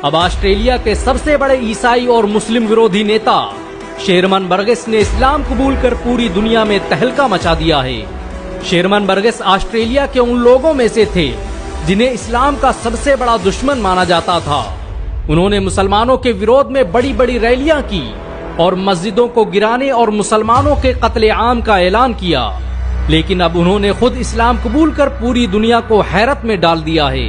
اب آسٹریلیا کے سب سے بڑے عیسائی اور مسلم विरोधी नेता शेरमन बर्गेस ने इस्लाम कबूल कर पूरी दुनिया में तहलका मचा दिया है। शेरमन बर्गेस ऑस्ट्रेलिया के उन लोगों में से थे जिन्हें इस्लाम का सबसे बड़ा दुश्मन माना जाता था। उन्होंने मुसलमानों के विरोध में बड़ी बड़ी रैलियां की और मस्जिदों को गिराने और मुसलमानों के कत्ले आम का ऐलान किया, लेकिन अब उन्होंने खुद इस्लाम कबूल कर पूरी दुनिया को हैरत में डाल दिया है।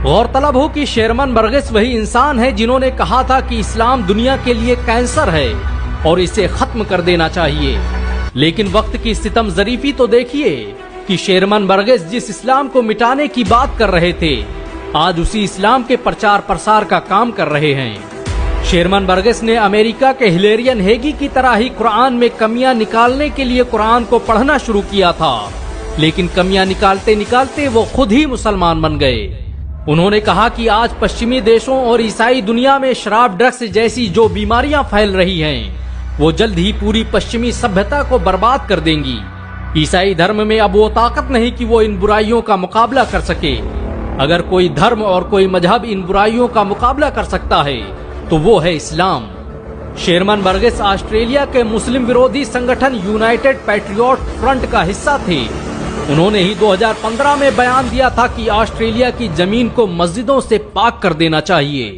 गौरतलब हो कि शेरमन बर्गेस वही इंसान है जिन्होंने कहा था कि इस्लाम दुनिया के लिए कैंसर है और इसे खत्म कर देना चाहिए। लेकिन वक्त की सितम ज़रीफी तो देखिए कि शेरमन बर्गेस जिस इस्लाम को मिटाने की बात कर रहे थे, आज उसी इस्लाम के प्रचार प्रसार का काम कर रहे हैं। शेरमन बर्गेस ने अमेरिका के हिलेरियन हेगी की तरह ही कुरान में कमियां निकालने के लिए कुरान को पढ़ना शुरू किया था, लेकिन कमियां निकालते निकालते वो खुद ही मुसलमान बन गए। उन्होंने कहा कि आज पश्चिमी देशों और ईसाई दुनिया में शराब, ड्रग्स जैसी जो बीमारियां फैल रही हैं, वो जल्द ही पूरी पश्चिमी सभ्यता को बर्बाद कर देंगी। ईसाई धर्म में अब वो ताकत नहीं कि वो इन बुराइयों का मुकाबला कर सके। अगर कोई धर्म और कोई मजहब इन बुराइयों का मुकाबला कर सकता है तो वो है इस्लाम। शेरमन बर्गेस ऑस्ट्रेलिया के मुस्लिम विरोधी संगठन यूनाइटेड पैट्रियट फ्रंट का हिस्सा थे। उन्होंने ही 2015 में बयान दिया था कि ऑस्ट्रेलिया की जमीन को मस्जिदों से पाक कर देना चाहिए,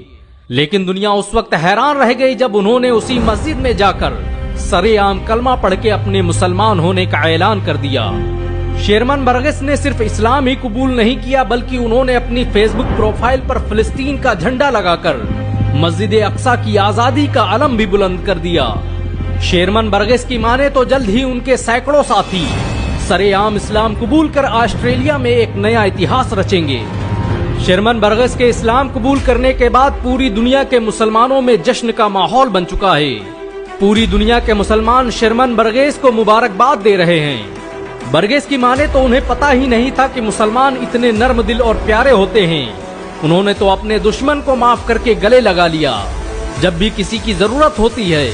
लेकिन दुनिया उस वक्त हैरान रह गई जब उन्होंने उसी मस्जिद में जाकर सरेआम कलमा पढ़ के अपने मुसलमान होने का ऐलान कर दिया। शेरमन बर्गेस ने सिर्फ इस्लाम ही कबूल नहीं किया, बल्कि उन्होंने अपनी फेसबुक प्रोफाइल पर फिलिस्तीन का झंडा लगाकर मस्जिद अक्सा की आजादी का अलम भी बुलंद कर दिया। शेरमन बर्गेस की माने तो जल्द ही उनके सैकड़ों साथी सरेआम इस्लाम कबूल कर ऑस्ट्रेलिया में एक नया इतिहास रचेंगे। शेरमन बर्गेस के इस्लाम कबूल करने के बाद पूरी दुनिया के मुसलमानों में जश्न का माहौल बन चुका है। पूरी दुनिया के मुसलमान शेरमन बर्गेस को मुबारकबाद दे रहे हैं। बर्गेस की माने तो उन्हें पता ही नहीं था कि मुसलमान इतने नर्म दिल और प्यारे होते हैं। उन्होंने तो अपने दुश्मन को माफ करके गले लगा लिया। जब भी किसी की जरूरत होती है,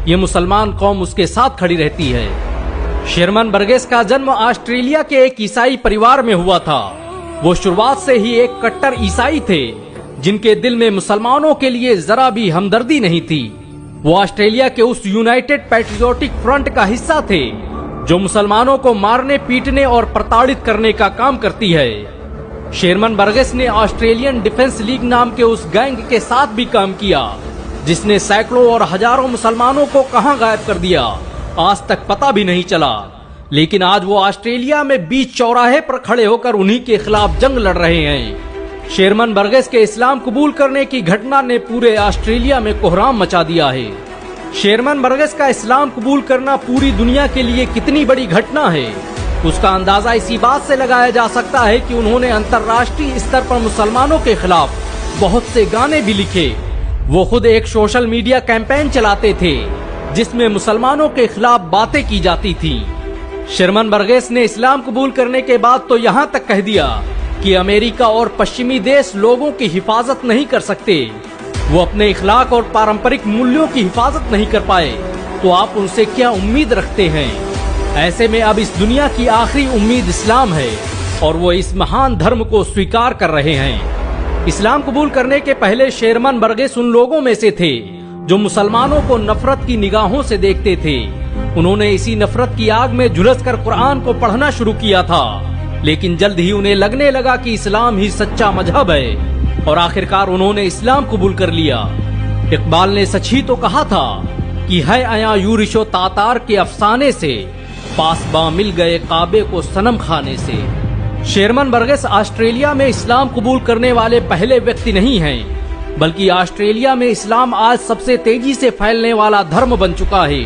ये मुसलमान कौम उसके साथ खड़ी रहती है। शेरमन बर्गेस का जन्म ऑस्ट्रेलिया के एक ईसाई परिवार में हुआ था। वो शुरुआत से ही एक कट्टर ईसाई थे, जिनके दिल में मुसलमानों के लिए जरा भी हमदर्दी नहीं थी। वो ऑस्ट्रेलिया के उस यूनाइटेड पैट्रियोटिक फ्रंट का हिस्सा थे जो मुसलमानों को मारने, पीटने और प्रताड़ित करने का काम करती है। शेरमन बर्गेस ने ऑस्ट्रेलियन डिफेंस लीग नाम के उस गैंग के साथ भी काम किया, जिसने सैकड़ों और हजारों मुसलमानों को कहां गायब कर दिया, आज तक पता भी नहीं चला। लेकिन आज वो ऑस्ट्रेलिया में बीच चौराहे पर खड़े होकर उन्हीं के खिलाफ जंग लड़ रहे हैं। शेरमन बर्गेस के इस्लाम कबूल करने की घटना ने पूरे ऑस्ट्रेलिया में कोहराम मचा दिया है। शेरमन बर्गेस का इस्लाम कबूल करना पूरी दुनिया के लिए कितनी बड़ी घटना है, उसका अंदाजा इसी बात से लगाया जा सकता है कि उन्होंने अंतर्राष्ट्रीय स्तर पर मुसलमानों के खिलाफ बहुत से गाने भी लिखे। वो खुद एक सोशल मीडिया कैंपेन चलाते थे जिसमें मुसलमानों के खिलाफ बातें की जाती थी। शेरमन बर्गेस ने इस्लाम कबूल करने के बाद तो यहाँ तक कह दिया कि अमेरिका और पश्चिमी देश लोगों की हिफाजत नहीं कर सकते। वो अपने इखलाक और पारंपरिक मूल्यों की हिफाजत नहीं कर पाए, तो आप उनसे क्या उम्मीद रखते हैं। ऐसे में अब इस दुनिया की आखिरी उम्मीद इस्लाम है और वो इस महान धर्म को स्वीकार कर रहे हैं। इस्लाम कबूल करने के पहले शेरमन बर्गेस उन लोगों में से थे जो मुसलमानों को नफरत की निगाहों से देखते थे। उन्होंने इसी नफरत की आग में झुलसकर कुरान को पढ़ना शुरू किया था, लेकिन जल्द ही उन्हें लगने लगा कि इस्लाम ही सच्चा मजहब है और आखिरकार उन्होंने इस्लाम कबूल कर लिया। इकबाल ने सच ही तो कहा था कि है आया यूरिशो तातार के अफसाने से, पासबा मिल गए काबे को सनम खाने से। शेरमन बर्गेस ऑस्ट्रेलिया में इस्लाम कबूल करने वाले पहले व्यक्ति नहीं हैं, बल्कि ऑस्ट्रेलिया में इस्लाम आज सबसे तेजी से फैलने वाला धर्म बन चुका है।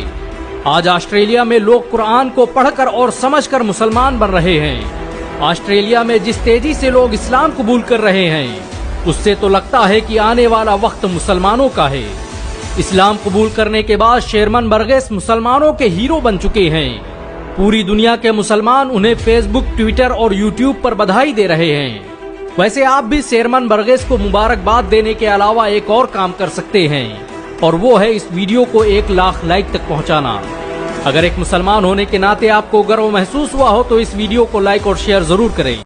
आज ऑस्ट्रेलिया में लोग कुरान को पढ़कर और समझकर मुसलमान बन रहे हैं। ऑस्ट्रेलिया में जिस तेजी से लोग इस्लाम कबूल कर रहे हैं, उससे तो लगता है कि आने वाला वक्त मुसलमानों का है। इस्लाम कबूल करने के बाद शेरमन बर्गेस मुसलमानों के हीरो बन चुके हैं। पूरी दुनिया के मुसलमान उन्हें फेसबुक, ट्विटर और यूट्यूब पर बधाई दे रहे हैं। वैसे आप भी शेरमन बर्गेस को मुबारकबाद देने के अलावा एक और काम कर सकते हैं, और वो है इस वीडियो को 1 लाख लाइक तक पहुंचाना। अगर एक मुसलमान होने के नाते आपको गर्व महसूस हुआ हो तो इस वीडियो को लाइक और शेयर जरूर करें।